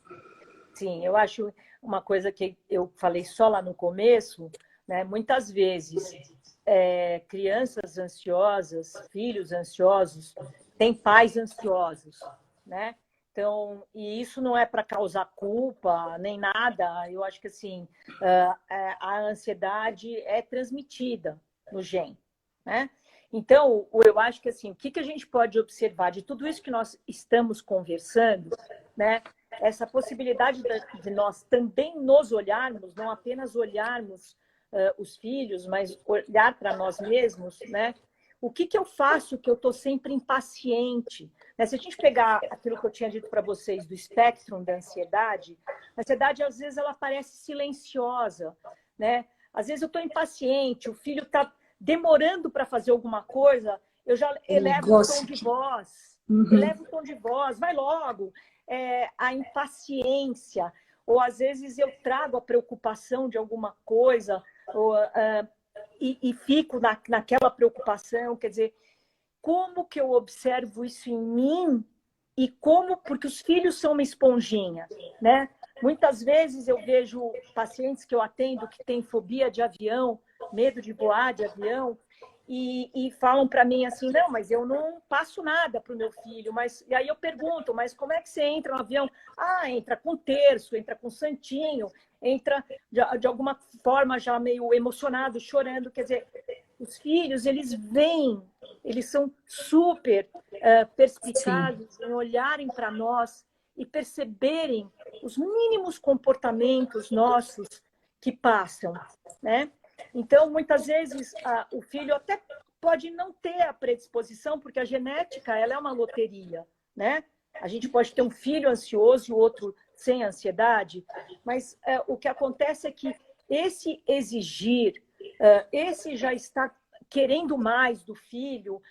Sim, eu acho uma coisa que eu falei só lá no começo, né? Muitas vezes crianças ansiosas, filhos ansiosos, têm pais ansiosos, né? Então, e isso não é para causar culpa nem nada. Eu acho que assim a ansiedade é transmitida no gene, né? Então, eu acho que assim, o que a gente pode observar de tudo isso que nós estamos conversando, né? Essa possibilidade de nós também nos olharmos, não apenas olharmos os filhos, mas olhar para nós mesmos, né? O que eu faço que eu estou sempre impaciente? Né? Se a gente pegar aquilo que eu tinha dito para vocês do espectro da ansiedade, a ansiedade, às vezes, ela parece silenciosa, né? Às vezes eu estou impaciente, o filho está demorando para fazer alguma coisa, eu já elevo o tom de voz. Elevo o tom de voz, vai logo. A impaciência, ou às vezes eu trago a preocupação de alguma coisa, e fico naquela preocupação, quer dizer, como que eu observo isso em mim e como, porque os filhos são uma esponjinha, né? Muitas vezes eu vejo pacientes que eu atendo que têm fobia de avião, medo de voar de avião, e falam para mim assim, não, mas eu não passo nada para o meu filho. E aí eu pergunto, mas como é que você entra no avião? Ah, entra com terço, entra com santinho, entra de alguma forma já meio emocionado, chorando. Quer dizer, os filhos, eles vêm, eles são super perspicazes em olharem para nós e perceberem os mínimos comportamentos nossos que passam, né? Então, muitas vezes, o filho até pode não ter a predisposição, porque a genética ela é uma loteria, né? A gente pode ter um filho ansioso e o outro sem ansiedade, mas o que acontece é que esse exigir, esse já está querendo mais do filho,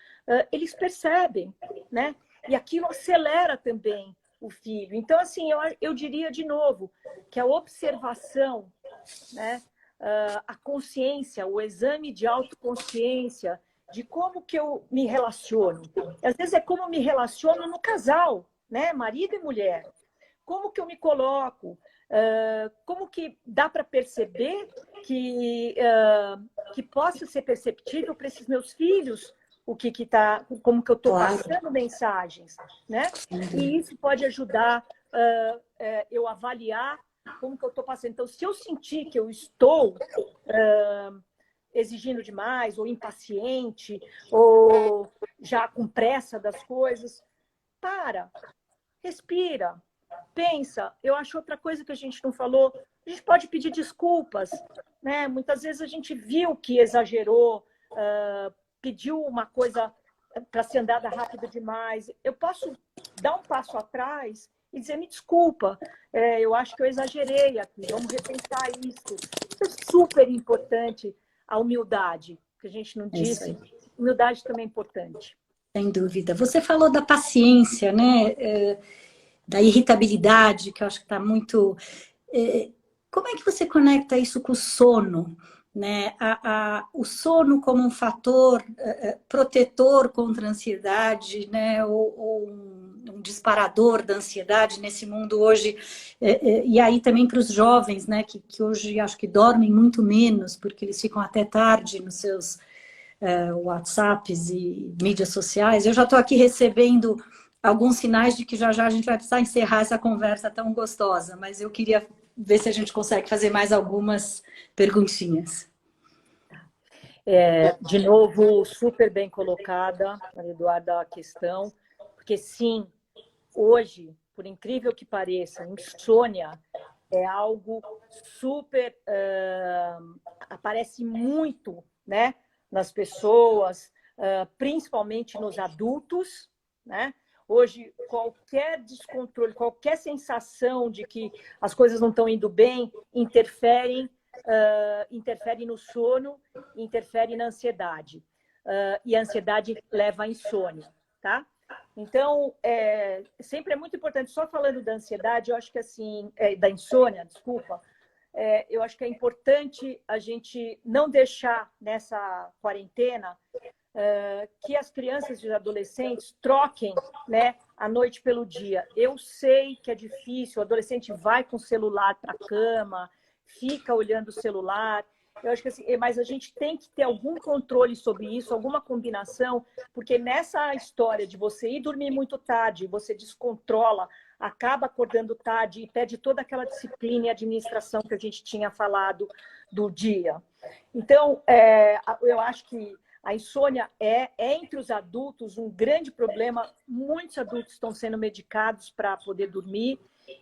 eles percebem, né? E aquilo acelera também o filho. Então, assim, eu diria de novo que a observação, né? A consciência, o exame de autoconsciência, de como que eu me relaciono. Às vezes é como eu me relaciono no casal, né? Marido e mulher. Como que eu me coloco? Como que dá para perceber que possa ser perceptível para esses meus filhos como que eu estou passando mensagens, né? E isso pode ajudar eu avaliar como que eu estou passando. Então, se eu sentir que eu estou exigindo demais, ou impaciente, ou já com pressa das coisas, respira, pensa. Eu acho outra coisa que a gente não falou, a gente pode pedir desculpas, né? Muitas vezes a gente viu que exagerou, pediu uma coisa para ser andada rápido demais. Eu posso dar um passo atrás e dizer, me desculpa, eu acho que eu exagerei aqui, vamos repensar isso. Isso é super importante, a humildade, que a gente não disse. Humildade também é importante. Sem dúvida. Você falou da paciência, né? Da irritabilidade, que eu acho que está muito... Como é que você conecta isso com o sono? Né? O sono como um fator protetor contra a ansiedade, né? ou um disparador da ansiedade nesse mundo hoje, e aí também para os jovens, né? que hoje acho que dormem muito menos, porque eles ficam até tarde nos seus WhatsApps e mídias sociais. Eu já estou aqui recebendo alguns sinais de que já a gente vai precisar encerrar essa conversa tão gostosa, mas eu queria ver se a gente consegue fazer mais algumas perguntinhas. De novo, super bem colocada, Maria Eduarda, a questão, porque sim, hoje, por incrível que pareça, insônia é algo super... aparece muito, né, nas pessoas, principalmente nos adultos, né? Hoje, qualquer descontrole, qualquer sensação de que as coisas não estão indo bem, interfere no sono, interfere na ansiedade. E a ansiedade leva à insônia, tá? Então, sempre é muito importante, só falando da ansiedade, eu acho que assim, da insônia, desculpa, eu acho que é importante a gente não deixar nessa quarentena que as crianças e os adolescentes troquem, né, a noite pelo dia. Eu sei que é difícil, o adolescente vai com o celular para a cama, fica olhando o celular. Eu acho que assim, mas a gente tem que ter algum controle sobre isso, alguma combinação, porque nessa história de você ir dormir muito tarde, você descontrola, acaba acordando tarde e perde toda aquela disciplina e administração que a gente tinha falado do dia. Então, eu acho que a insônia é entre os adultos um grande problema. Muitos adultos estão sendo medicados para poder dormir.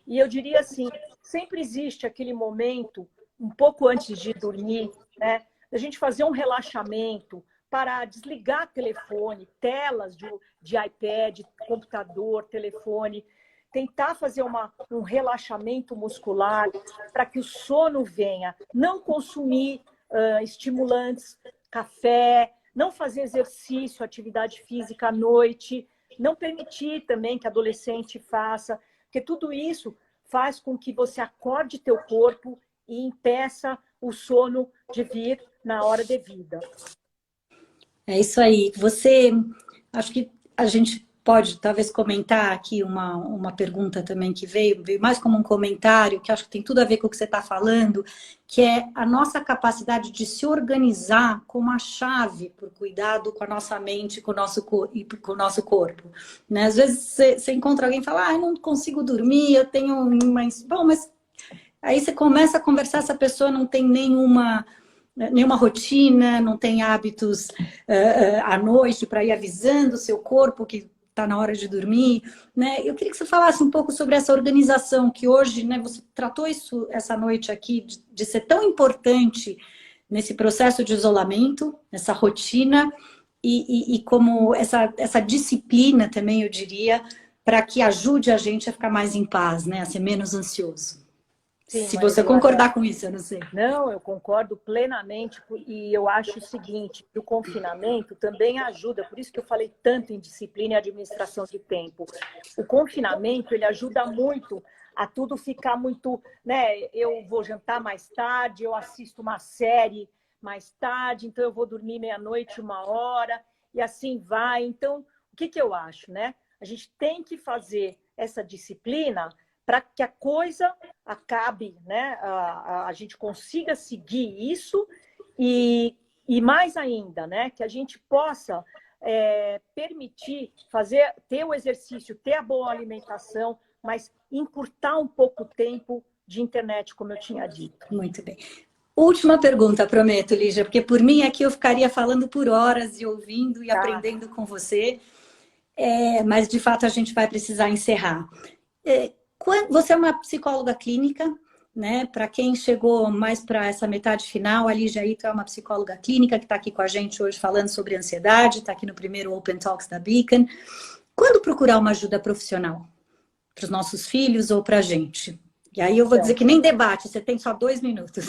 E eu diria assim, sempre existe aquele momento, um pouco antes de dormir, né? Da gente fazer um relaxamento, para desligar telefone, telas de iPad, computador, telefone, tentar fazer um relaxamento muscular para que o sono venha, não consumir estimulantes, café, não fazer exercício, atividade física à noite, não permitir também que adolescente faça, porque tudo isso faz com que você acorde teu corpo e impeça o sono de vir na hora devida. É isso aí. Acho que a gente pode talvez comentar aqui uma pergunta também que veio mais como um comentário, que acho que tem tudo a ver com o que você está falando, que é a nossa capacidade de se organizar como a chave para o cuidado com a nossa mente com o nosso corpo. Né? Às vezes você encontra alguém e fala, eu não consigo dormir, eu tenho uma... Bom, mas aí você começa a conversar, essa pessoa não tem nenhuma rotina, não tem hábitos à noite para ir avisando o seu corpo que está na hora de dormir, né? Eu queria que você falasse um pouco sobre essa organização que hoje, né, você tratou isso essa noite aqui, de ser tão importante nesse processo de isolamento, essa rotina e como essa disciplina também, eu diria, para que ajude a gente a ficar mais em paz, né? A ser menos ansioso. Sim, se você concordar com isso, eu não sei. Não, eu concordo plenamente e eu acho o seguinte, que o confinamento também ajuda, por isso que eu falei tanto em disciplina e administração de tempo. O confinamento, ele ajuda muito a tudo ficar muito, né? Eu vou jantar mais tarde, eu assisto uma série mais tarde, então eu vou dormir meia-noite, 1h, e assim vai. Então, o que eu acho, né? A gente tem que fazer essa disciplina para que a coisa acabe, né? A gente consiga seguir isso e mais ainda, né? Que a gente possa permitir ter o exercício, ter a boa alimentação, mas encurtar um pouco o tempo de internet, como eu tinha dito. Muito bem. Última pergunta, prometo, Lígia, porque por mim aqui eu ficaria falando por horas e ouvindo e aprendendo com você, mas de fato a gente vai precisar encerrar. Você é uma psicóloga clínica, né? Para quem chegou mais para essa metade final, a Lígia Ito é uma psicóloga clínica que está aqui com a gente hoje falando sobre ansiedade, está aqui no primeiro Open Talks da Beacon. Quando procurar uma ajuda profissional? Para os nossos filhos ou para a gente? E aí eu vou dizer que nem debate, você tem só 2 minutos.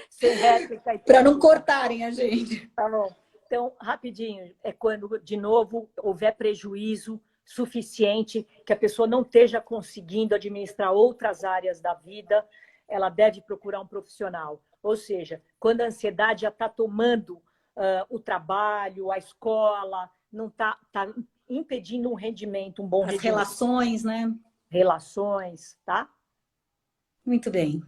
Sem réplica. Para não cortarem a gente. Tá bom. Então, rapidinho, é quando, de novo, houver prejuízo suficiente, que a pessoa não esteja conseguindo administrar outras áreas da vida, ela deve procurar um profissional. Ou seja, quando a ansiedade já está tomando o trabalho, a escola, não está impedindo um rendimento, um bom rendimento. As relações, né? Relações, tá? Muito bem.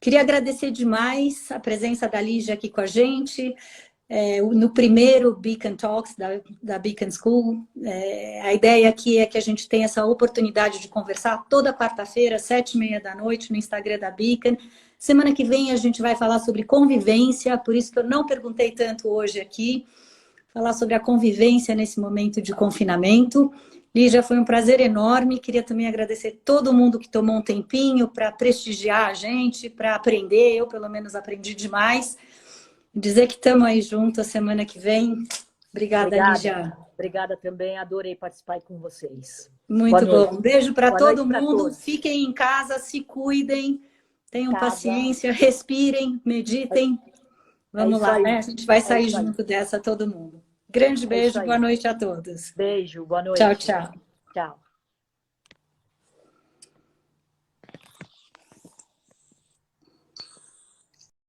Queria agradecer demais a presença da Lígia aqui com a gente. No primeiro Beacon Talks da Beacon School. A ideia aqui é que a gente tenha essa oportunidade de conversar toda quarta-feira, 19h30 no Instagram da Beacon. Semana que vem a gente vai falar sobre convivência, por isso que eu não perguntei tanto hoje aqui. Falar sobre a convivência nesse momento de confinamento. Lígia, foi um prazer enorme. Queria também agradecer todo mundo que tomou um tempinho para prestigiar a gente, para aprender. Eu, pelo menos, aprendi demais. Dizer que estamos aí juntos a semana que vem. Obrigada, Lígia. Obrigada também. Adorei participar com vocês. Muito bom. Um beijo para todo mundo. Fiquem em casa, se cuidem. Tenham paciência, respirem, meditem. Vamos lá, né? A gente vai sair junto dessa, todo mundo. Grande beijo, boa noite a todos. Beijo, boa noite. Tchau, tchau. Tchau.